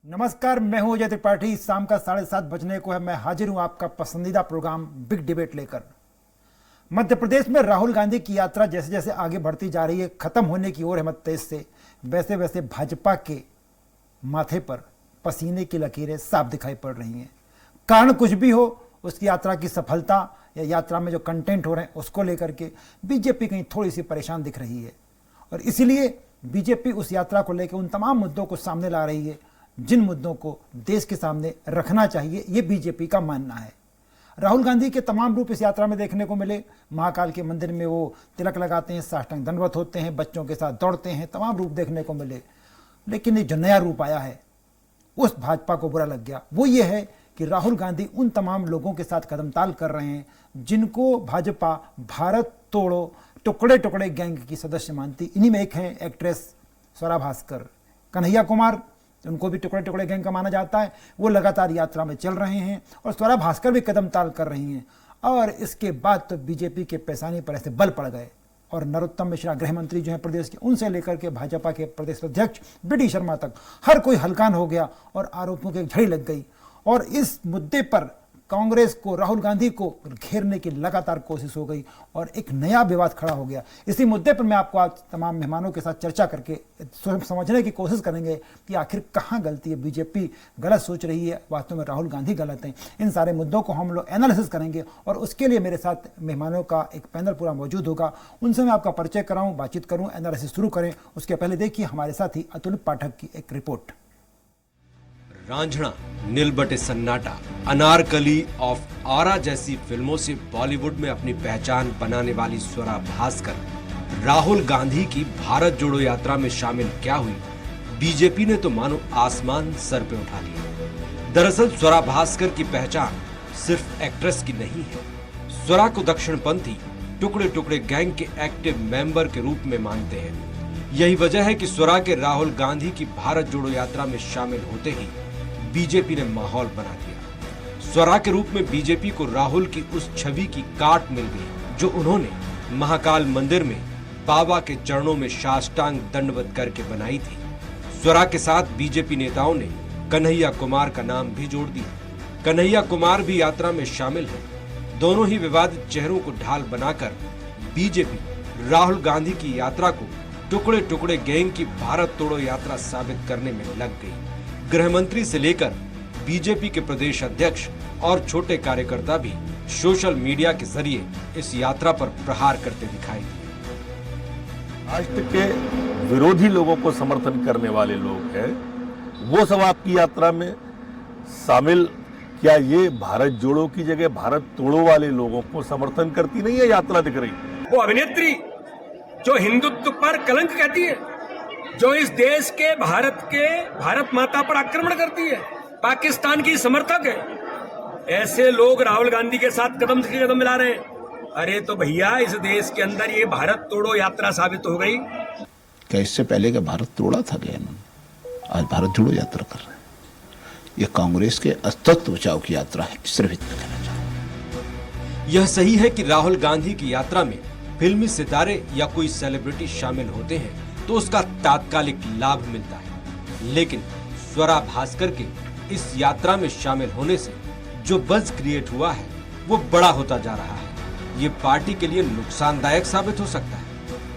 नमस्कार, मैं हूं अजय त्रिपाठी। शाम का 7:30 बजने को है। मैं हाजिर हूं आपका पसंदीदा प्रोग्राम बिग डिबेट लेकर। मध्य प्रदेश में राहुल गांधी की यात्रा जैसे जैसे आगे बढ़ती जा रही है, खत्म होने की ओर है मत तेज से, वैसे वैसे भाजपा के माथे पर पसीने की लकीरें साफ दिखाई पड़ रही हैं। कारण कुछ भी हो, उसकी यात्रा की सफलता या यात्रा में जो कंटेंट हो रहे हैं उसको लेकर के बीजेपी कहीं थोड़ी सी परेशान दिख रही है, और इसीलिए बीजेपी उस यात्रा को लेकर उन तमाम मुद्दों को सामने ला रही है जिन मुद्दों को देश के सामने रखना चाहिए, ये बीजेपी का मानना है। राहुल गांधी के तमाम रूप इस यात्रा में देखने को मिले। महाकाल के मंदिर में वो तिलक लगाते हैं, साष्टांग दंडवत होते हैं, बच्चों के साथ दौड़ते हैं, तमाम रूप देखने को मिले। लेकिन ये जो नया रूप आया है उस भाजपा को बुरा लग गया। वो ये है कि राहुल गांधी उन तमाम लोगों के साथ कदमताल कर रहे हैं जिनको भाजपा भारत तोड़ो टुकड़े टुकड़े गैंग की सदस्य मानती। इन्हीं में एक है एक्ट्रेस स्वरा भास्कर, कन्हैया कुमार, उनको भी टुकड़े टुकड़े गैंग का माना जाता है। वो लगातार यात्रा में चल रहे हैं और स्वरा भास्कर भी कदम ताल कर रही हैं। और इसके बाद तो बीजेपी के पैसानी पर ऐसे बल पड़ गए और नरोत्तम मिश्रा गृह मंत्री जो हैं प्रदेश के, उनसे लेकर के भाजपा के प्रदेश अध्यक्ष बी.डी. शर्मा तक हर कोई हलकान हो गया और आरोपों की एक झड़ी लग गई। और इस मुद्दे पर कांग्रेस को, राहुल गांधी को घेरने की लगातार कोशिश हो गई और एक नया विवाद खड़ा हो गया। इसी मुद्दे पर मैं आपको आज तमाम मेहमानों के साथ चर्चा करके समझने की कोशिश करेंगे कि आखिर कहाँ गलती है, बीजेपी गलत सोच रही है, वास्तव में राहुल गांधी गलत हैं। इन सारे मुद्दों को हम लोग एनालिसिस करेंगे और उसके लिए मेरे साथ मेहमानों का एक पैनल पूरा मौजूद होगा। उनसे मैं आपका परिचय कराऊँ, बातचीत करूँ, एनालिसिस शुरू करें। उसके पहले देखिए हमारे साथी अतुल पाठक की एक रिपोर्ट। रांझणा, नीलबटे सन्नाटा, अनारकली ऑफ आरा जैसी फिल्मों से बॉलीवुड में अपनी पहचान बनाने वाली स्वरा भास्कर राहुल गांधी की भारत जोड़ो यात्रा में शामिल क्या हुई, बीजेपी ने तो मानो आसमान सर पे उठा लिया। दरअसल स्वरा भास्कर की पहचान सिर्फ एक्ट्रेस की नहीं है। स्वरा को दक्षिणपंथी टुकड़े टुकड़े गैंग के एक्टिव मेंबर के रूप में मानते हैं। यही वजह है कि स्वरा के राहुल गांधी की भारत जोड़ो यात्रा में शामिल होते ही बीजेपी ने माहौल बना दिया। स्वरा के रूप में बीजेपी को राहुल की उस छवि की काट मिल गई जो उन्होंने महाकाल मंदिर में बाबा के चरणों में साष्टांग दंडवत करके बनाई थी। स्वरा के साथ बीजेपी नेताओं ने कन्हैया कुमार का नाम भी जोड़ दिया। कन्हैया कुमार भी यात्रा में शामिल हैं। दोनों ही विवादित चेहरों को ढाल बनाकर बीजेपी राहुल गांधी की यात्रा को टुकड़े टुकड़े गैंग की भारत तोड़ो यात्रा साबित करने में लग गई। गृह मंत्री से लेकर बीजेपी के प्रदेश अध्यक्ष और छोटे कार्यकर्ता भी सोशल मीडिया के जरिए इस यात्रा पर प्रहार करते दिखाई दिए। राष्ट्र के विरोधी लोगों को समर्थन करने वाले लोग हैं, वो सब आपकी यात्रा में शामिल, क्या ये भारत जोड़ो की जगह भारत तोड़ो वाले लोगों को समर्थन करती नहीं है यात्रा दिख रही? वो अभिनेत्री जो हिंदुत्व पर कलंक कहती है, जो इस देश के भारत माता पर आक्रमण करती है, पाकिस्तान की समर्थक है, ऐसे लोग राहुल गांधी के साथ कदम से कदम मिला रहे हैं। अरे तो भैया, इस देश के अंदर ये भारत तोड़ो यात्रा साबित हो गई। क्या इससे पहले का भारत तोड़ा था क्या इन्होंने? आज भारत जोड़ो यात्रा कर रहे हैं। ये कांग्रेस के अस्तित्व बचाव की यात्रा है, सिर्फ इतना कहना चाहूँ। यह सही है कि राहुल गांधी की यात्रा में फिल्मी सितारे या कोई सेलिब्रिटी शामिल होते हैं तो उसका तात्कालिक लाभ मिलता है, लेकिन स्वरा भास्कर के इस यात्रा में शामिल होने से जो बज़ क्रिएट हुआ है वो बड़ा होता जा रहा है। ये पार्टी के लिए नुकसानदायक साबित हो सकता है,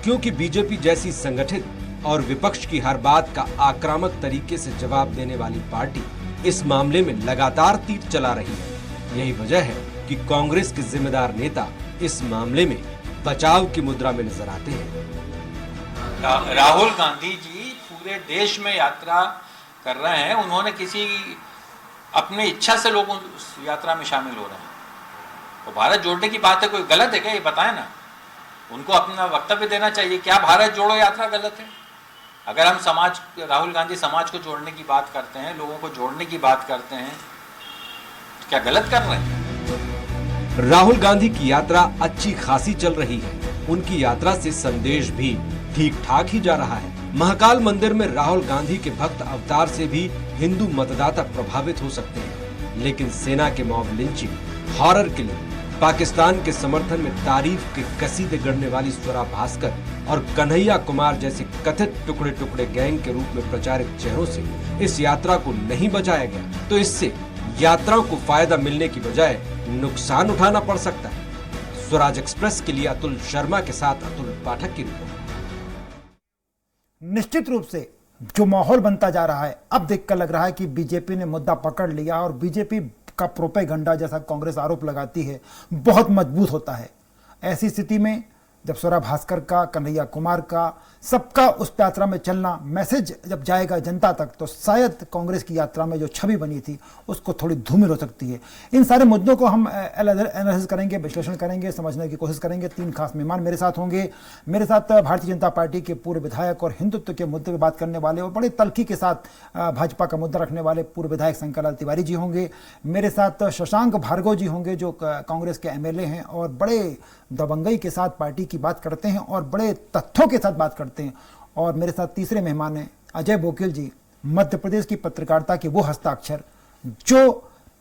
क्योंकि बीजेपी जैसी संगठित और विपक्ष की हर बात का आक्रामक तरीके से जवाब देने वाली पार्टी इस मामले में लगातार तीर चला रही है। यही वजह है कि कांग्रेस के जिम्मेदार नेता इस मामले में बचाव की मुद्रा में नजर आते हैं। राहुल गांधी जी पूरे देश में यात्रा कर रहे हैं। उन्होंने किसी अपनी इच्छा से लोग उस यात्रा में शामिल हो रहे हैं। तो भारत जोड़ने की बात है, कोई गलत है क्या? ये बताएं ना, उनको अपना वक्तव्य देना चाहिए। क्या भारत जोड़ो यात्रा गलत है? अगर हम राहुल गांधी समाज को जोड़ने की बात करते हैं, लोगों को जोड़ने की बात करते हैं, तो क्या गलत कर रहे हैं? राहुल गांधी की यात्रा अच्छी खासी चल रही है। उनकी यात्रा से संदेश भी ठीक ठाक ही जा रहा है। महाकाल मंदिर में राहुल गांधी के भक्त अवतार से भी हिंदू मतदाता प्रभावित हो सकते हैं, लेकिन सेना के mob lynching, horror killing, Pakistan के समर्थन में तारीफ के कसीदे गढ़ने वाली स्वरा भास्कर और कन्हैया कुमार जैसे कथित टुकड़े टुकड़े गैंग के रूप में प्रचारित चेहरों से इस यात्रा को नहीं बचाया गया तो इससे यात्राओं को फायदा मिलने की बजाय नुकसान उठाना पड़ सकता है। स्वराज एक्सप्रेस के लिए अतुल शर्मा के साथ अतुल पाठक की रिपोर्ट। निश्चित रूप से जो माहौल बनता जा रहा है, अब देखकर लग रहा है कि बीजेपी ने मुद्दा पकड़ लिया और बीजेपी का प्रोपेगंडा, जैसा कांग्रेस आरोप लगाती है, बहुत मजबूत होता है। ऐसी स्थिति में जब स्वरा भास्कर का, कन्हैया कुमार का, सबका उस यात्रा में चलना, मैसेज जब जाएगा जनता तक, तो शायद कांग्रेस की यात्रा में जो छवि बनी थी उसको थोड़ी धूमिल हो सकती है। इन सारे मुद्दों को हम एनालिसिस करेंगे, विश्लेषण करेंगे, समझने की कोशिश करेंगे। 3 खास मेहमान मेरे साथ होंगे। मेरे साथ भारतीय जनता पार्टी के पूर्व विधायक और हिंदुत्व के मुद्दे पर बात करने वाले और बड़े तल्खी के साथ भाजपा का मुद्दा रखने वाले पूर्व विधायक शंकरलाल तिवारी जी होंगे। मेरे साथ शशांक भार्गव जी होंगे जो कांग्रेस के एमएलए हैं और बड़े दबंगई के साथ पार्टी की बात करते हैं और बड़े तथ्यों के साथ बात करते हैं। और मेरे साथ तीसरे मेहमान हैं अजय बोकिल जी, मध्य प्रदेश की पत्रकारिता के वो हस्ताक्षर जो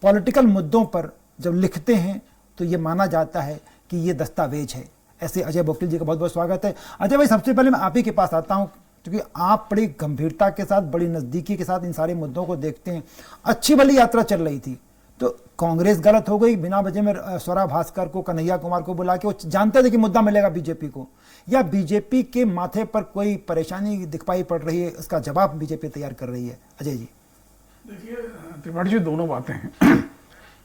पॉलिटिकल मुद्दों पर जब लिखते हैं तो ये माना जाता है कि ये दस्तावेज है। ऐसे अजय बोकिल जी का बहुत बहुत स्वागत है। अजय भाई, सबसे पहले मैं आप ही के पास आता हूँ क्योंकि आप बड़ी गंभीरता के साथ, बड़ी नज़दीकी के साथ इन सारे मुद्दों को देखते हैं। अच्छी भली यात्रा चल रही थी तो कांग्रेस गलत हो गई बिना वजह में स्वरा भास्कर को, कन्हैया कुमार को बुला के? वो जानते थे कि मुद्दा मिलेगा बीजेपी को, या बीजेपी के माथे पर कोई परेशानी दिखाई पड़ रही है, इसका जवाब बीजेपी तैयार कर रही है? अजय जी। देखिए त्रिपाठी जी, दोनों बातें हैं।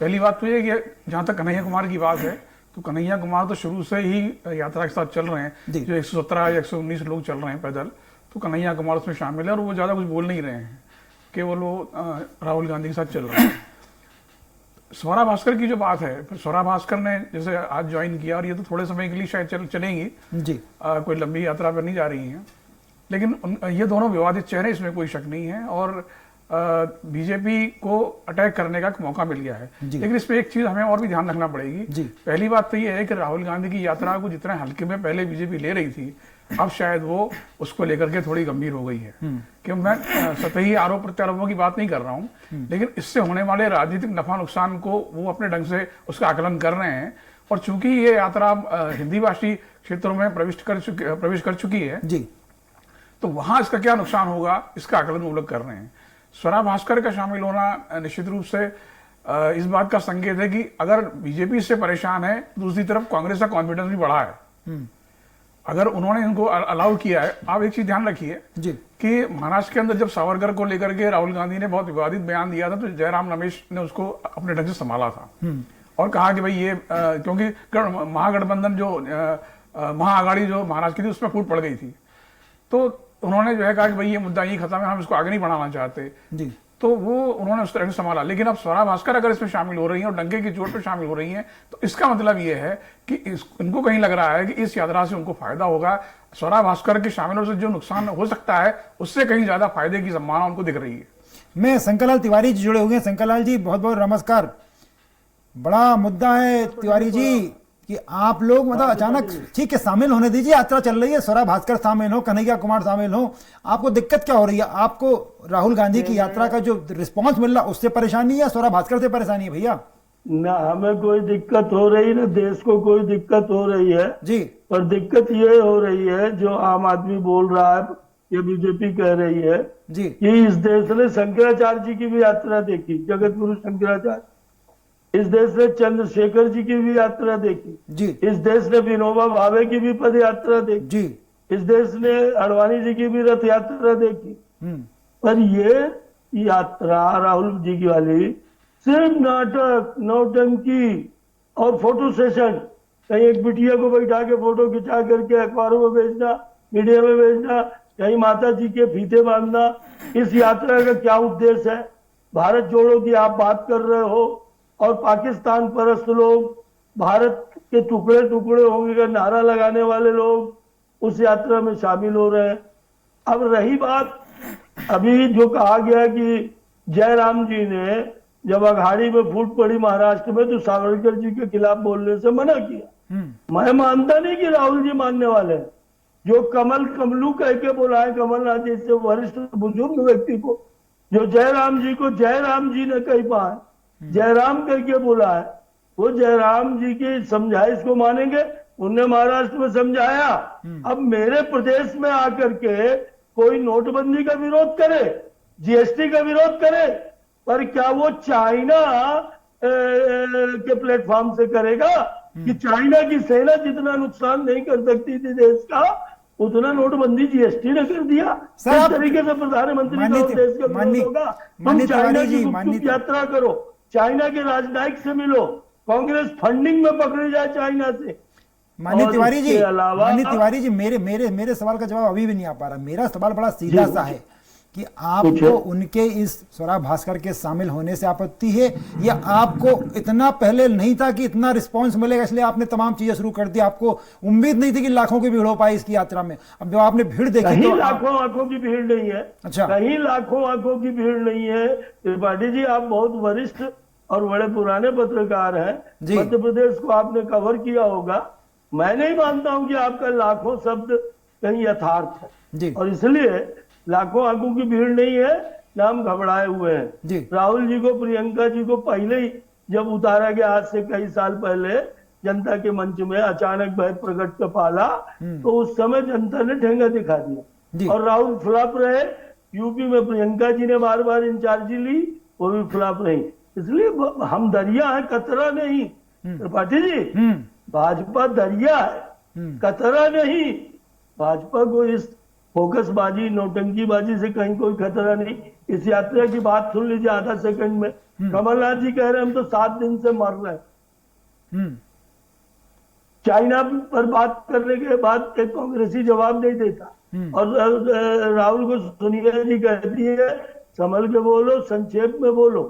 पहली बात तो ये कि जहाँ तक कन्हैया कुमार की बात है तो कन्हैया कुमार तो शुरू से ही यात्रा के साथ चल रहे हैं। जो 117 या 119 लोग चल रहे हैं पैदल, तो कन्हैया कुमार उसमें शामिल है और वो ज़्यादा कुछ बोल नहीं रहे हैं, केवल वो राहुल गांधी के साथ चल रहे हैं। स्वरा भास्कर की जो बात है, स्वरा भास्कर ने जैसे आज ज्वाइन किया और ये तो थोड़े समय के लिए शायद चलेंगी जी, कोई लंबी यात्रा पर नहीं जा रही हैं, लेकिन ये दोनों विवादित चेहरे, इसमें कोई शक नहीं है और बीजेपी को अटैक करने का मौका मिल गया है। लेकिन इसमें एक चीज हमें और भी ध्यान रखना पड़ेगी। पहली बात तो ये है कि राहुल गांधी की यात्रा को जितने हल्के में पहले बीजेपी ले रही थी, अब शायद वो उसको लेकर के थोड़ी गंभीर हो गई है। कि मैं सतही आरोप प्रत्यारोपों की बात नहीं कर रहा हूँ, लेकिन इससे होने वाले राजनीतिक नफा नुकसान को वो अपने ढंग से उसका आकलन कर रहे हैं। और चूंकि ये यात्रा हिंदी भाषी क्षेत्रों में प्रवेश कर चुकी है जी, तो वहां इसका क्या नुकसान होगा इसका आकलन वो लोग कर रहे हैं। स्वरा भास्कर का शामिल होना निश्चित रूप से इस बात का संकेत है कि अगर बीजेपी इससे परेशान है, दूसरी तरफ कांग्रेस का कॉन्फिडेंस भी बढ़ा है। अगर उन्होंने इनको अलाउ किया है, आप एक चीज ध्यान रखिए कि महाराष्ट्र के अंदर जब सावरकर को लेकर के राहुल गांधी ने बहुत विवादित बयान दिया था, तो जयराम रमेश ने उसको अपने ढंग से संभाला था और कहा कि भाई ये क्योंकि महागठबंधन जो महाआघाड़ी जो महाराष्ट्र की थी उसमें फूट पड़ गई थी, तो उन्होंने जो है कहा कि भाई ये मुद्दा यही खत्म है, हम इसको आगे नहीं बढ़ाना चाहते जी। तो वो उन्होंने उस तरह से संभाला। लेकिन अब स्वरा भास्कर अगर इसमें शामिल हो रही हैं और डंके की चोट पर शामिल हो रही हैं, तो इसका मतलब ये है कि इनको कहीं लग रहा है कि इस यात्रा से उनको फायदा होगा। स्वरा भास्कर के शामिल होने से जो नुकसान हो सकता है, उससे कहीं ज्यादा फायदे की संभावना उनको दिख रही है। मैं शंकरलाल तिवारी जी जुड़े हुए हैं। शंकरलाल जी, बहुत बहुत नमस्कार। बड़ा मुद्दा है तिवारी जी कि आप लोग मतलब अचानक, ठीक है शामिल होने दीजिए, यात्रा चल रही है, स्वरा भास्कर शामिल हो, कन्हैया कुमार शामिल हो, आपको दिक्कत क्या हो रही है? आपको राहुल गांधी की यात्रा का जो रिस्पांस मिल रहा उससे परेशानी है या स्वरा भास्कर से परेशानी है भैया? ना हमें कोई दिक्कत हो रही, ना देश को कोई दिक्कत हो रही है जी, पर दिक्कत ये हो रही है जो आम आदमी बोल रहा है, ये बीजेपी कह रही है जी कि इस देश ने शंकराचार्य जी की भी यात्रा देखी, जगत गुरु शंकराचार्य। इस देश ने चंद्रशेखर जी की भी यात्रा देखी जी। इस देश ने विनोबा भावे की भी पद यात्रा देखी जी। इस देश ने अडवाणी जी की भी रथ यात्रा देखी। पर ये यात्रा राहुल जी की वाली सिर्फ नाटक, नौटंकी और फोटो सेशन, कहीं एक बिटिया को बैठा के फोटो खिंचा करके अखबारों में भेजना, मीडिया में भेजना, कहीं माता जी के फीते बांधना, इस यात्रा का क्या उद्देश्य है? भारत जोड़ो की आप बात कर रहे हो और पाकिस्तान परस्त लोग, भारत के टुकड़े टुकड़े होंगे का नारा लगाने वाले लोग उस यात्रा में शामिल हो रहे हैं। अब रही बात अभी जो कहा गया कि जयराम जी ने जब अघाड़ी में फूट पड़ी महाराष्ट्र में तो सावरकर जी के खिलाफ बोलने से मना किया। मैं मानता नहीं कि राहुल जी मानने वाले हैं। जो कमलू कह के बोला है कमलनाथ जैसे वरिष्ठ बुजुर्ग व्यक्ति को, जो जयराम जी को जयराम जी ने कह पाए, जयराम करके बोला है, वो जयराम जी की समझाइश को मानेंगे उनने महाराष्ट्र में समझाया। अब मेरे प्रदेश में आकर के कोई नोटबंदी का विरोध करे, जीएसटी का विरोध करे, पर क्या वो चाइना के प्लेटफॉर्म से करेगा? कि चाइना की सेना जितना नुकसान नहीं कर सकती थी देश का, उतना नोटबंदी जीएसटी ने कर दिया। इस तरीके से प्रधानमंत्री का देश का विरोध होगा। तुम चाइना की गुपचुप यात्रा करो, चाइना के राजनयिक से मिलो, कांग्रेस फंडिंग में पकड़ी जाए चाइना से। माननीय तिवारी जी, मेरे सवाल का जवाब अभी भी नहीं आ पा रहा। मेरा सवाल बड़ा सीधा सा है कि आपको उनके इस स्वरा भास्कर के शामिल होने से आपत्ति है, या आपको इतना पहले नहीं था कि इतना रिस्पांस मिलेगा इसलिए आपने तमाम चीजें शुरू कर दी? आपको उम्मीद नहीं थी कि लाखों की भीड़ हो पाई इसकी यात्रा में? अब जब आपने भीड़ देखी तो लाखों आंखों की भीड़ नहीं है। अच्छा, कहीं लाखों आंखों की भीड़ नहीं है। त्रिपाठी जी, आप बहुत वरिष्ठ और बड़े पुराने पत्रकार हैं, मध्य प्रदेश को आपने कवर किया होगा। मैं नहीं मानता हूं कि आपका लाखों शब्द कहीं यथार्थ है, और इसलिए लाखों आंखों की भीड़ नहीं है, ना हम घबराए हुए हैं। राहुल जी को, प्रियंका जी को पहले ही जब उतारा गया, आज से कई साल पहले जनता के मंच में अचानक भय प्रकट का पाला, तो उस समय जनता ने ठेंगा दिखा दिया और राहुल फ्लॉप रहे। यूपी में प्रियंका जी ने बार बार इंचार्जी ली, वो भी फ्लॉप रही। इसलिए हम दरिया है, कतरा नहीं। त्रिपाठी जी, भाजपा दरिया है, कतरा नहीं। भाजपा को इस फोकसबाजी, नौटंकीबाजी से कहीं कोई खतरा नहीं। इस यात्रा की बात सुन लीजिए आधा सेकंड में। कमलनाथ जी कह रहे हैं हम तो 7 दिन से मर रहे हैं। चाइना पर बात करने के बाद एक कांग्रेसी जवाब नहीं देता, और राहुल को सोनिया जी कहती है संभल के बोलो, संक्षेप में बोलो।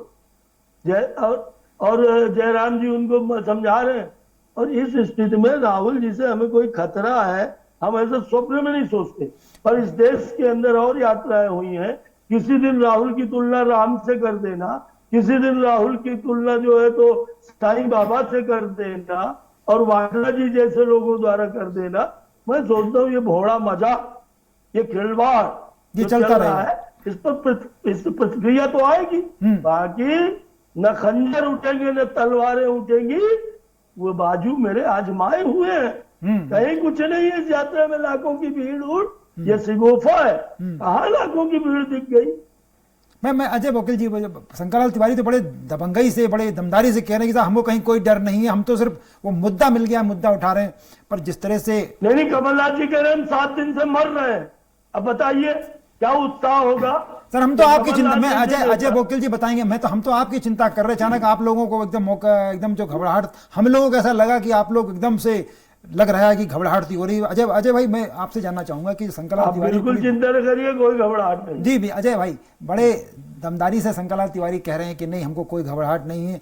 और जयराम जी उनको समझा रहे हैं। और इस स्थिति में राहुल जी से हमें कोई खतरा है, हम ऐसे स्वप्न में नहीं सोचते। पर इस देश के अंदर और यात्राएं हुई हैं। किसी दिन राहुल की तुलना राम से कर देना, किसी दिन राहुल की तुलना जो है तो साईं बाबा से कर देना, और वाड्रा जी जैसे लोगों द्वारा कर देना। मैं सोचता हूँ ये भोड़ा मजा, ये खिलवाड़ ये चलता रहा है, इस पर प्रतिक्रिया तो आएगी। बाकी न खंजर उठेंगे न तलवारें उठेंगी, वो बाजू मेरे आजमाए हुए हैं। कहीं कुछ नहीं है इस यात्रा में। लाखों की भीड़ उड़, ये सिगोफा है, कहाँ लाखों की भीड़ दिख गई? मैं अजय वकील जी, शंकरलाल तिवारी तो बड़े दबंगई से, बड़े दमदारी से कह रहे हैं कि हमको कहीं कोई डर नहीं है, हम तो सिर्फ वो मुद्दा मिल गया, मुद्दा उठा रहे हैं। पर जिस तरह से नहीं, कमलनाथ जी कह रहे हैं हम 7 दिन से मर रहे हैं। अब बताइए क्या उत्साह होगा? सर, हम तो आपकी चिंता में, अजय वकील जी बताएंगे, हम तो आपकी चिंता कर रहे। अचानक आप लोगों को एकदम मौका, एकदम जो घबराहट, हम लोगों को ऐसा लगा कि आप लोग एकदम से लग रहा है कि घबराहट सी हो रही है। अजय भाई, मैं आपसे जानना चाहूंगा कि शंकरलाल तिवारी, बिल्कुल चिंता न करिए, कोई घबराहट नहीं। जी भी अजय भाई, बड़े दमदारी से शंकरलाल तिवारी कह रहे हैं कि नहीं, हमको कोई घबराहट नहीं है,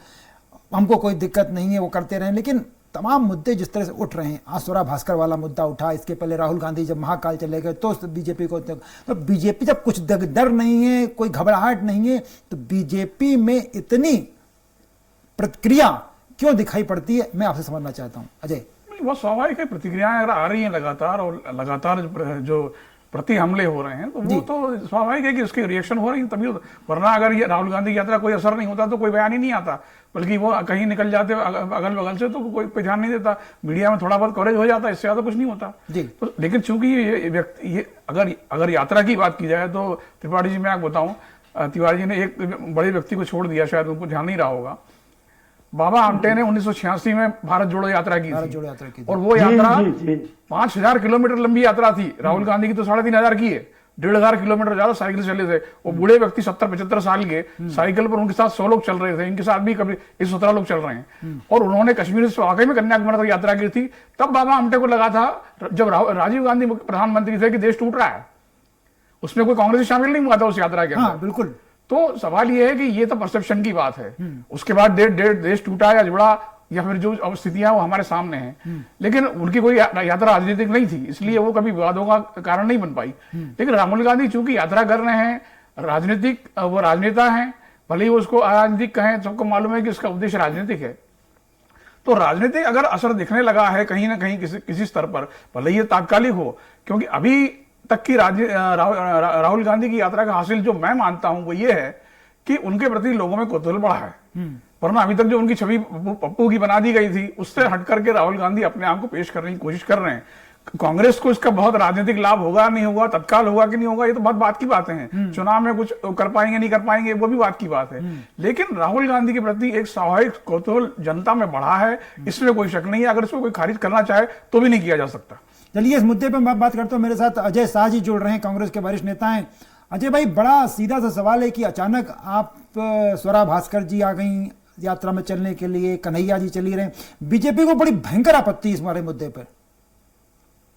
हमको कोई दिक्कत नहीं है, वो करते रहे। लेकिन तमाम मुद्दे जिस तरह से उठ रहे हैं, आज स्वरा भास्कर वाला मुद्दा उठा, इसके पहले राहुल गांधी जब महाकाल चले गए तो बीजेपी को, तो बीजेपी जब कुछ डर नहीं है, कोई घबराहट नहीं है, तो बीजेपी में इतनी प्रतिक्रिया क्यों दिखाई पड़ती है, मैं आपसे समझना चाहता हूं। अजय, बहुत स्वाभाविक है, प्रतिक्रियाएं अगर आ रही हैं लगातार, और लगातार जो प्रति हमले हो रहे हैं, तो वो तो स्वाभाविक है कि उसकी रिएक्शन हो रही है, तभी। वरना अगर ये राहुल गांधी की यात्रा कोई असर नहीं होता तो कोई बयान ही नहीं आता, बल्कि वो कहीं निकल जाते अगल बगल से, तो कोई ध्यान नहीं देता। मीडिया में थोड़ा बहुत कवरेज हो जाता है, इससे ज्यादा कुछ नहीं होता। तो लेकिन चूंकि ये अगर यात्रा की बात की जाए तो त्रिपाठी जी, मैं आपको बताऊं, तिवारी जी ने एक बड़े व्यक्ति को छोड़ दिया, शायद उनको ध्यान नहीं रहा होगा। बाबा आमटे ने 1986 में भारत जोड़ो यात्रा की थी, और वो यात्रा 5000 किलोमीटर लंबी यात्रा थी। राहुल गांधी की तो 3500 की है, 1500 किलोमीटर ज्यादा साइकिल चले थे। वो बूढ़े व्यक्ति 70-75 साल के, साइकिल पर उनके साथ 100 लोग चल रहे थे, इनके साथ भी कभी 17 लोग चल रहे हैं। और उन्होंने कश्मीर से वाकई में कन्याकुमारी तक यात्रा की थी। तब बाबा आमटे को लगा था, जब राजीव गांधी प्रधानमंत्री थे, कि देश टूट रहा है। उसमें कोई कांग्रेस शामिल नहीं हुआ था उस यात्रा के अंदर। बिल्कुल। तो सवाल यह है कि ये तो परसेप्शन की बात है। उसके बाद देश टूटा या जुड़ा, या फिर जो स्थितियां वो हमारे सामने हैं। लेकिन उनकी कोई यात्रा राजनीतिक नहीं थी, इसलिए वो कभी विवादों का कारण नहीं बन पाई। लेकिन राहुल गांधी चूंकि यात्रा कर रहे हैं, राजनीतिक, वो राजनेता हैं, भले ही वो उसको अराजनीतिक कहें, सबको मालूम है कि उसका उद्देश्य राजनीतिक है। तो राजनीतिक अगर असर दिखने लगा है कहीं ना कहीं किसी स्तर पर, भले ही तात्कालिक हो, क्योंकि अभी तक की राहुल गांधी की यात्रा का हासिल जो मैं मानता हूं वो ये है कि उनके प्रति लोगों में कौतूहल बढ़ा है, वरना अभी तक जो उनकी छवि पप्पू की बना दी गई थी उससे हट करके राहुल गांधी अपने आप को पेश करने की कोशिश कर रहे हैं। कांग्रेस को इसका बहुत राजनीतिक लाभ होगा नहीं होगा, तत्काल होगा कि नहीं होगा, ये तो बहुत बात की बातें हैं। चुनाव में कुछ कर पाएंगे नहीं कर पाएंगे वो भी बात की बात है, लेकिन राहुल गांधी के प्रति एक स्वाभाविक कौतूहल जनता में बढ़ा है, इसमें कोई शक नहीं है। अगर इसको कोई खारिज करना चाहे तो भी नहीं किया जा सकता। चलिए इस मुद्दे पर मैं बात करता हूँ, मेरे साथ अजय शाह जी जुड़ रहे हैं, कांग्रेस के वरिष्ठ नेता हैं। अजय भाई, बड़ा सीधा सा सवाल है कि अचानक आप स्वरा भास्कर जी आ गई यात्रा में चलने के लिए, कन्हैया जी चली रहे, बीजेपी को बड़ी भयंकर आपत्ति इस हमारे मुद्दे पर।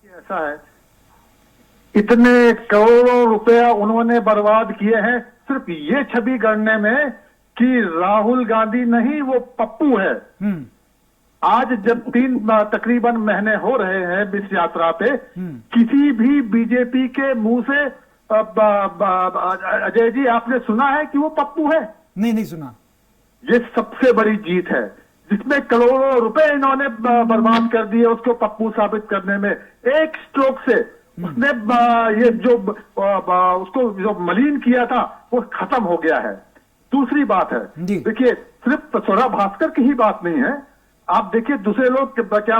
ऐसा है, इतने करोड़ों रुपया उन्होंने बर्बाद किए हैं सिर्फ ये छवि गढ़ने में कि राहुल गांधी नहीं वो पप्पू है। आज जब 3 तकरीबन महीने हो रहे हैं इस यात्रा पे, किसी भी बीजेपी के मुंह से अजय जी आपने सुना है कि वो पप्पू है? नहीं सुना। ये सबसे बड़ी जीत है, जिसमें करोड़ों रुपए इन्होंने बर्बाद कर दिए उसको पप्पू साबित करने में। एक स्ट्रोक से उसने ये जो उसको जो मलिन किया था वो खत्म हो गया है। दूसरी बात है, देखिए सिर्फ स्वरा भास्कर की ही बात नहीं है, आप देखिए दूसरे लोग क्या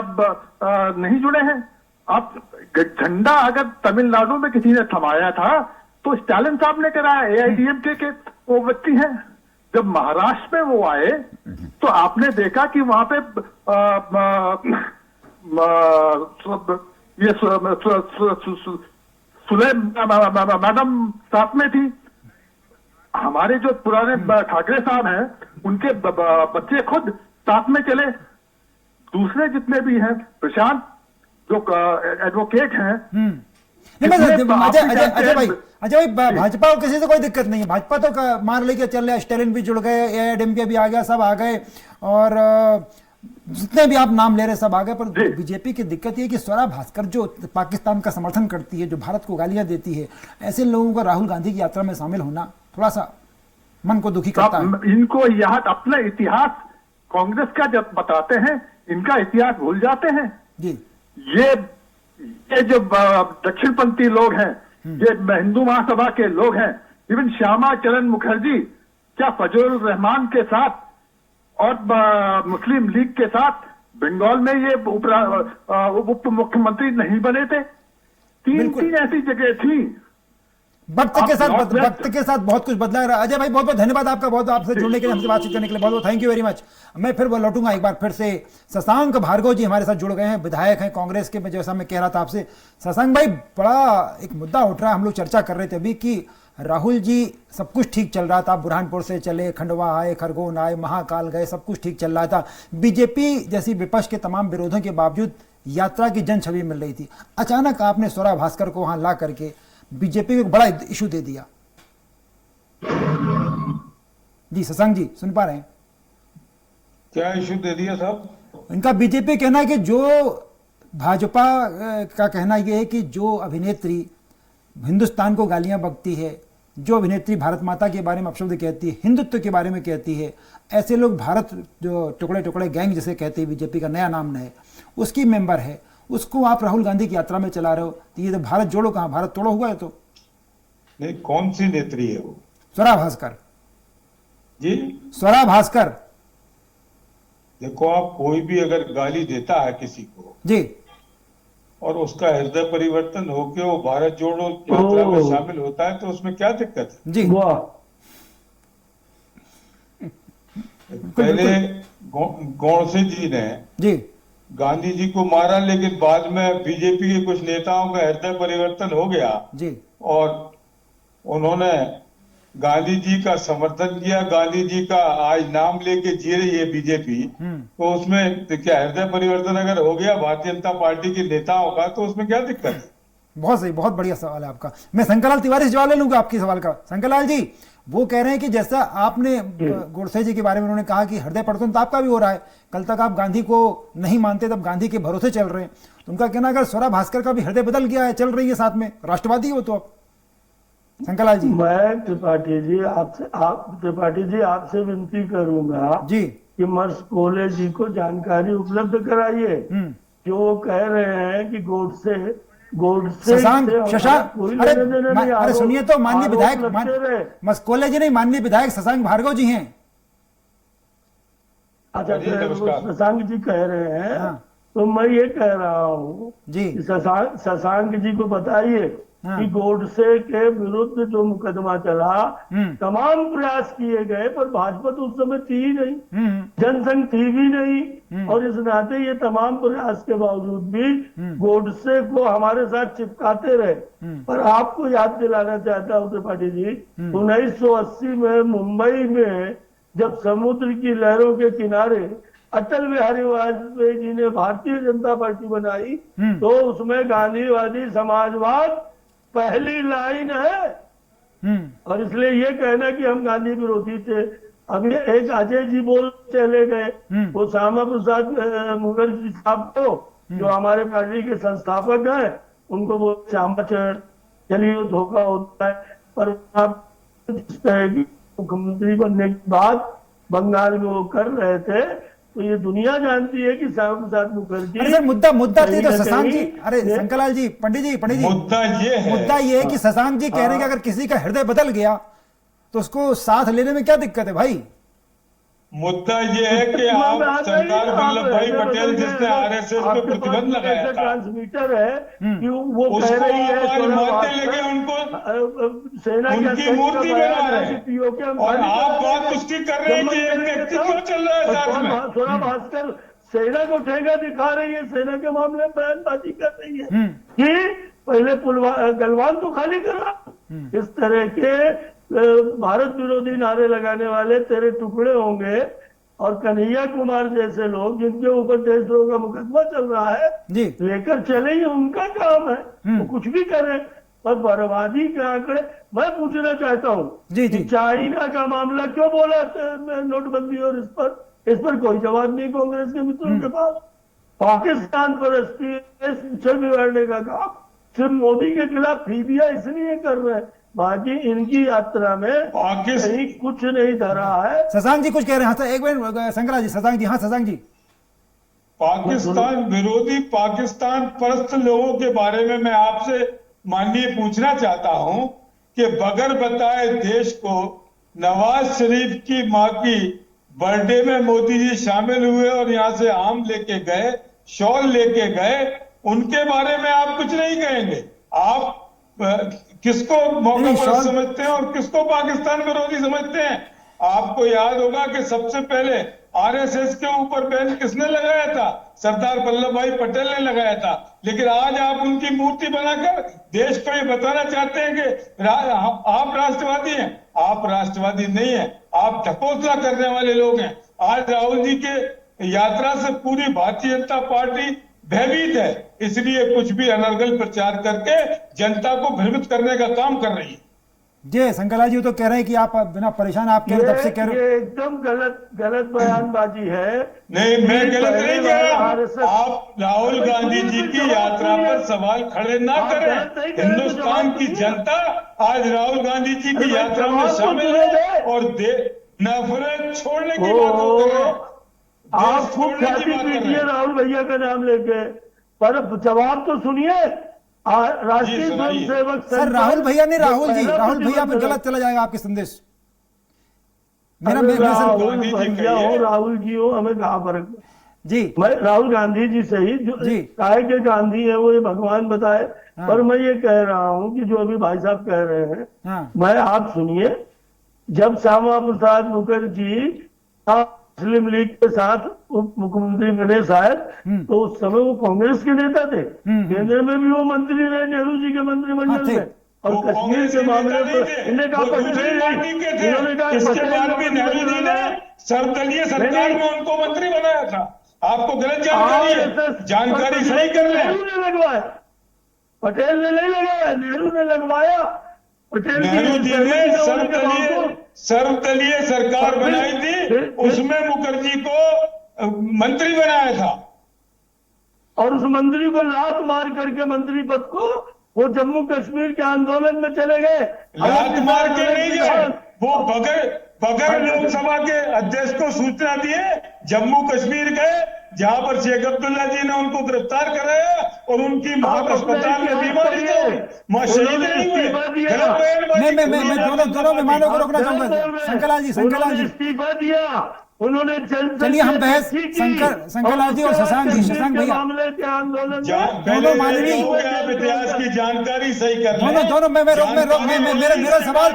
नहीं जुड़े हैं। आप झंडा अगर तमिलनाडु में किसी ने थमाया था तो स्टालिन साहब ने कराया, एआईडीएमके के वो व्यक्ति हैं। जब महाराष्ट्र में वो आए तो आपने देखा कि वहां पे ये मैडम साथ में थी। हमारे जो पुराने ठाकरे साहब हैं उनके बच्चे खुद साथ में चले। दूसरे जितने भी हैं, प्रशांत जो एडवोकेट हैं, अजय भाई भाजपा को किसी से कोई दिक्कत नहीं है, भाजपा तो मान लेके चल रहा है, स्टालिन भी जुड़ गए, एआईएडीएमके भी आ गया, सब आ गए, और जितने भी आप नाम ले रहे सब आ गए। पर बीजेपी की दिक्कत ये है कि स्वरा भास्कर जो पाकिस्तान का समर्थन करती है, जो भारत को गालियां देती है, ऐसे लोगों का राहुल गांधी की यात्रा में शामिल होना थोड़ा सा मन को दुखी करता है। इनको यहाँ अपना इतिहास कांग्रेस का जब बताते हैं, इनका इतिहास भूल जाते हैं जी। ये जो दक्षिणपंथी लोग हैं, ये हिंदू महासभा के लोग हैं, इवन श्यामा चरण मुखर्जी क्या फजलुर रहमान के साथ और मुस्लिम लीग के साथ बंगाल में ये उप मुख्यमंत्री नहीं बने थे? तीन ऐसी जगह थी। वक्त के साथ बहुत कुछ बदला है। अजय भाई बहुत बहुत धन्यवाद आपका, बहुत आपसे जुड़ने के लिए, हमसे बातचीत करने के लिए बहुत बहुत थैंक यू वेरी मच। मैं फिर लौटूंगा एक बार फिर से। शशांक भार्गव जी हमारे साथ जुड़ गए हैं, विधायक हैं कांग्रेस के, जैसा मैं कह रहा था आपसे। शशांक भाई, बड़ा एक मुद्दा उठ रहा है, हम लोग चर्चा कर रहे थे अभी कि राहुल जी सब कुछ ठीक चल रहा था, बुरहानपुर से चले, खंडवा आए, खरगोन आए, महाकाल गए, सब कुछ ठीक चल रहा था, बीजेपी जैसी विपक्ष के तमाम विरोधों के बावजूद यात्रा की जन छवि मिल रही थी। अचानक आपने स्वरा भास्कर को वहां ला करके बीजेपी को एक बड़ा इशू दे दिया। जी शशांक जी सुन पा रहे हैं? क्या इशू दे दिया साहब? इनका बीजेपी कहना है कि जो भाजपा का कहना यह है कि जो अभिनेत्री हिंदुस्तान को गालियां बकती है, जो अभिनेत्री भारत माता के बारे में अपशब्द कहती है, हिंदुत्व के बारे में कहती है, ऐसे लोग भारत जो टुकड़े टुकड़े गैंग जिसे कहते हैं, बीजेपी का नया नाम है, उसकी मेंबर है, उसको आप राहुल गांधी की यात्रा में चला रहे हो, तो ये तो भारत जोड़ो कहां, भारत तोड़ो हुआ है। तो नहीं, कौन सी नेत्री है वो? स्वरा भास्कर जी, स्वरा भास्कर। देखो, आप कोई भी अगर गाली देता है किसी को जी और उसका हृदय परिवर्तन होकर वो भारत जोड़ो यात्रा में शामिल होता है तो उसमें क्या दिक्कत है? जी पहले गोडसे जी ने जी गांधी जी को मारा, लेकिन बाद में बीजेपी के कुछ नेताओं का हृदय परिवर्तन हो गया जी, और उन्होंने गांधी जी का समर्थन किया। गांधी जी का आज नाम लेके जी रही है बीजेपी, तो उसमें क्या हृदय परिवर्तन अगर हो गया भारतीय जनता पार्टी के नेताओं का, तो उसमें क्या दिक्कत है? बहुत सही, बहुत बढ़िया सवाल है आपका। मैं शंकरलाल तिवारी से जवाब ले लूंगा आपके सवाल का। शंकरलाल जी, वो कह रहे हैं कि जैसा आपने गोडसे जी के बारे में उन्होंने कहा कि हृदय परिवर्तन तो आपका भी हो रहा है, कल तक आप गांधी को नहीं मानते, तब गांधी के भरोसे चल रहे हैं, तो उनका कहना अगर स्वरा भास्कर का भी हृदय बदल गया है, चल रही है साथ में, राष्ट्रवादी हो तो आप। शंकरलाल जी, मैं त्रिपाठी जी आपसे विनती करूंगा जी कि मर्स कोले जी को जानकारी उपलब्ध कराइए। जो कह रहे हैं कि गोडसे गोडसे शशांक से हमारा शशांक कोई अरे लेना देना नहीं, अरे आरोप- सुनिए तो माननीय आरोप विधायक लगते रहे। मस्कोले जी नहीं, माननीय विधायक शशांक भार्गव जी हैं। अच्छा जी, तो नमस्कार। शशांक जी कह रहे हैं, हाँ। तो मैं ये कह रहा हूँ जी कि शशांक जी को बताइए हाँ। कि गोडसे के विरुद्ध जो मुकदमा चला, तमाम प्रयास किए गए, पर भाजपा तो उस समय थी ही नहीं, जनसंघ थी भी नहीं, और इस नाते ये तमाम प्रयास के बावजूद भी गोडसे को हमारे साथ चिपकाते रहे। पर आपको याद दिलाना चाहता हूँ त्रिपाठी जी, 1980 में मुंबई में जब समुद्र की लहरों के किनारे अटल बिहारी वाजपेयी जी ने भारतीय जनता पार्टी बनाई, तो उसमें गांधीवादी समाजवाद पहली लाइन है। और इसलिए ये कहना कि हम गांधी विरोधी थे, अभी एक अजय जी बोल चले गए, वो श्यामा प्रसाद मुखर्जी साहब को, जो हमारे पार्टी के संस्थापक हैं, उनको वो श्यामाचरण, चलिए वो धोखा होता है, पर आप जिस तरह की मुख्यमंत्री बनने के बाद बंगाल में वो कर रहे थे, तो ये दुनिया जानती है कि श्यामा प्रसाद मुखर्जी। अरे सर मुद्दा थी तो शशांक जी, कहीं अरे शंकरलाल जी, पंडित जी मुद्दा ये है कि शशांक जी कह रहे हैं कि अगर किसी का हृदय बदल गया तो उसको साथ लेने में क्या दिक्कत है भाई? मुद्दा ये है कि आप सरदार वल्लभ भाई पटेल जिसने आरएसएस पे प्रतिबंध लगाया था, ट्रांसमीटर है कि वो कह उसको रही है आप आज मारने लगे, उनको सेना उनकी मूर्ति बना रहे हैं, और आप बात पुष्टि कर रहे हैं कि एक व्यक्ति क्यों चल रहा है साथ में। सोना भास्कर सेना को ठेका दिखा रही है, सेना के मामले में बयानबाजी कर रही है कि पहले गलवान तो खाली करा। इस तरह के भारत विरोधी नारे लगाने वाले तेरे टुकड़े होंगे, और कन्हैया कुमार जैसे लोग जिनके ऊपर देशद्रोह का मुकदमा चल रहा है लेकर चले, ही उनका काम है, वो कुछ भी करें। पर बर्बादी के आंकड़े, मैं पूछना चाहता हूँ चाइना का मामला क्यों बोला नोटबंदी, और इस पर कोई जवाब नहीं कांग्रेस के मित्रों के पास। पाकिस्तान पर पिक्चर बिगाड़ने का काम सिर्फ मोदी के खिलाफ फीबिया इसलिए कर रहे हैं, बाकी इनकी यात्रा में कहीं कुछ नहीं धरा है। शशांक जी कुछ कह रहे हैं? हाँ एक मिनट शंकरलाल जी, शशांक जी, हाँ शशांक जी। पाकिस्तान विरोधी, पाकिस्तान परस्त लोगों के बारे में मैं आपसे माननीय पूछना चाहता हूं कि बगैर बताए देश को नवाज शरीफ की मां की बर्थडे में मोदी जी शामिल हुए और यहां से आम लेके गए, शॉल लेके गए, उनके बारे में आप कुछ नहीं कहेंगे। आप किसको मौका परस्त समझते हैं और किसको पाकिस्तान विरोधी समझते हैं? आपको याद होगा कि सबसे पहले आरएसएस के ऊपर बैन किसने लगाया था? सरदार वल्लभ भाई पटेल ने लगाया था। लेकिन आज आप उनकी मूर्ति बनाकर देश को ये बताना चाहते हैं कि आप राष्ट्रवादी हैं। आप राष्ट्रवादी नहीं है, आप ढकोसला करने वाले लोग हैं। आज राहुल जी के यात्रा से पूरी भारतीय जनता पार्टी भयभीत है, इसलिए कुछ भी अनर्गल प्रचार करके जनता को भ्रमित करने का काम कर रही है। जी शंकरलाल जी तो कह रहे हैं कि आप बिना परेशान, आप कह रहे तब से कह रहे ये एकदम गलत बयानबाजी है। नहीं, मैं गलत नहीं कह रहा। आप राहुल गांधी जी की यात्रा पर सवाल खड़े ना करें। हिंदुस्तान की जनता आज राहुल गांधी जी की यात्रा में शामिल है और नफरत छोड़ने की बात कर रहे हैं। आप खूब ख्याति पीटिए राहुल भैया का नाम लेके, पर जवाब तो सुनिए। राष्ट्रीय स्वयं सेवक सर राहुल भैया नहीं, राहुल भैया पे गलत चला जाएगा आपके संदेश। राहुल भैया हो, राहुल जी हो, हमें कहाँ फर्क जी। मैं राहुल गांधी जी से ही जो काहे के गांधी है वो ये भगवान बताए। पर मैं ये कह रहा हूँ कि जो अभी भाई साहब कह रहे हैं, मैं आप सुनिए, जब श्यामा प्रसाद मुखर्जी मुस्लिम लीग के साथ उप मुख्यमंत्री बने शायद, तो उस समय वो कांग्रेस के नेता थे। केंद्र में भी वो मंत्री रहे नेहरू जी के मंत्रिमंडल में, और कश्मीर के मामले पर इन्हें कहा सर्वदलीय सरकार में उनको मंत्री बनाया था। आपको गलत जानकारी है, जानकारी सही कर ले। नेहरू ने लगवाया, पटेल ने नहीं लगाया, नेहरू ने लगवाया। नेहरू जी ने सर्वदलीय सरकार बनाई थी, उसमें मुखर्जी को मंत्री बनाया था, और उस मंत्री को लात मार करके मंत्री पद को वो जम्मू कश्मीर के आंदोलन में चले गए। लात मार के नहीं गए, वो बगैर लोकसभा के अध्यक्ष को सूचना दिए, जम्मू कश्मीर गए जहां पर शेख अब्दुल्ला जी ने उनको गिरफ्तार कराया और उनकी मां अस्पताल में बीमारी से मां शहीद नहीं हुए। मैं दोनों मेहमानों को रोकना चाहूंगा। शंकरलाल जी इस्तीफा दिया उन्होंने। चलिए हम बहस शंकरलाल जी और शशांक भैया आंदोलन दोनों माननीय इतिहास की जानकारी सही कर रहे हैं। दोनों मेरा सवाल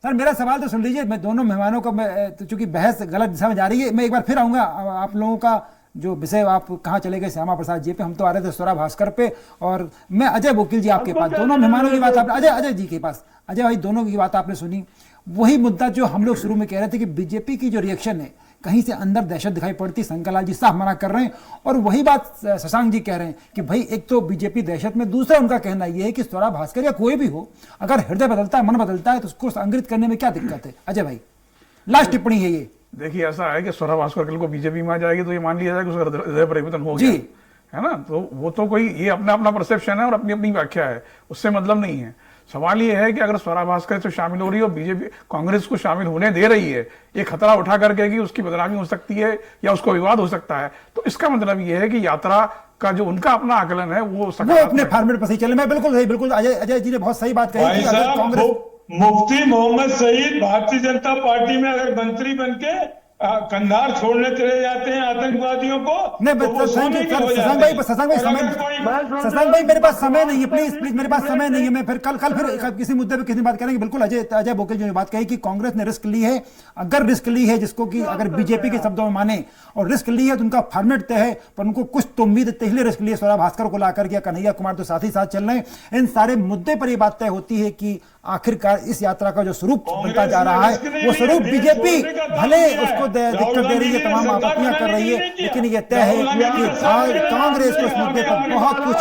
सर मेरा सवाल तो सुन लीजिए। मैं दोनों मेहमानों को, मैं चूंकि बहस गलत दिशा में जा रही है, मैं एक बार फिर आऊंगा आप लोगों का जो विषय आप कहाँ चले गए श्यामा प्रसाद जी पे, हम तो आ रहे थे स्वरा भास्कर पे, और मैं अजय वकील जी आपके पास। दोनों मेहमानों की बात आपने अजय जी के पास, अजय भाई दोनों की बात आपने सुनी। वही मुद्दा जो हम लोग शुरू में कह रहे थे कि बीजेपी की जो रिएक्शन है कहीं से अंदर दहशत दिखाई पड़ती, शंकरलाल जी साफ मना कर रहे हैं। और वही बात शशांक जी कह रहे हैं कि भाई एक तो बीजेपी दहशत में, दूसरा उनका कहना यह है कि स्वरा भास्कर या कोई भी हो, अगर हृदय बदलता है, मन बदलता है, तो उसको संग्रहित करने में क्या दिक्कत है। अजय भाई लास्ट टिप्पणी है ये। देखिए ऐसा है कि स्वरा भास्कर कल को बीजेपी में आ जाएगी तो ये मान लिया जाए कि उसका हृदय परिवर्तन हो गया है ना। तो वो तो कोई ये अपना अपना परसेप्शन है और अपनी अपनी व्याख्या है, उससे मतलब नहीं है। सवाल ये है कि अगर स्वरा भास्कर से शामिल हो रही है और बीजेपी कांग्रेस को शामिल होने दे रही है, ये खतरा उठा करके कि उसकी बदनामी हो सकती है या उसको विवाद हो सकता है, तो इसका मतलब ये है कि यात्रा का जो उनका अपना आकलन है वो अपने फॉर्मेट पर सही चले। मैं बिल्कुल अजय जी ने बहुत सही बात कही कि अगर कांग्रेस मुफ्ती मोहम्मद सईद भारतीय जनता पार्टी में अगर मंत्री बनके कंधार छोड़ने चले जाते हैं आतंकवादियों को, शशांक भाई मेरे पास समय नहीं है, प्लीज मेरे पास समय नहीं है। मैं फिर कल फिर किसी मुद्दे पे किसी बात करेंगे। बिल्कुल अजय वकील जी ने बात कही कि कांग्रेस ने रिस्क ली है, अगर रिस्क ली है जिसको कि अगर बीजेपी के शब्दों में माने और रिस्क ली है तो उनका फॉर्मेट तय है, पर उनको कुछ तो उम्मीद है, इसलिए रिस्क लिए स्वरा भास्कर को लाकर के, कन्हैया कुमार तो साथ ही साथ चल रहे हैं। इन सारे मुद्दे पर यह बात तय होती है कि आखिरकार इस यात्रा का जो स्वरूप बनता जा रहा है वो स्वरूप बीजेपी भले उसको दिक्कत दे रही है, तमाम आपत्तियां कर रही है, लेकिन ये तय है कि कांग्रेस को इस मुद्दे पर बहुत कुछ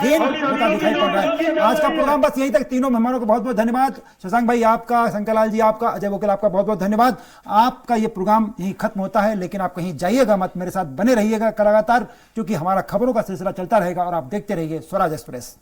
गेन होता दिखाई पड़ रहा है। आज का प्रोग्राम बस यहीं तक। तीनों मेहमानों को बहुत बहुत धन्यवाद। शशांक भाई आपका, शंकरलाल जी आपका, अजय वकील आपका बहुत बहुत धन्यवाद। आपका ये प्रोग्राम यहीं खत्म होता है, लेकिन आप कहीं जाइएगा मत, मेरे साथ बने रहिएगा लगातार, क्योंकि हमारा खबरों का सिलसिला चलता रहेगा और आप देखते रहिए स्वराज एक्सप्रेस।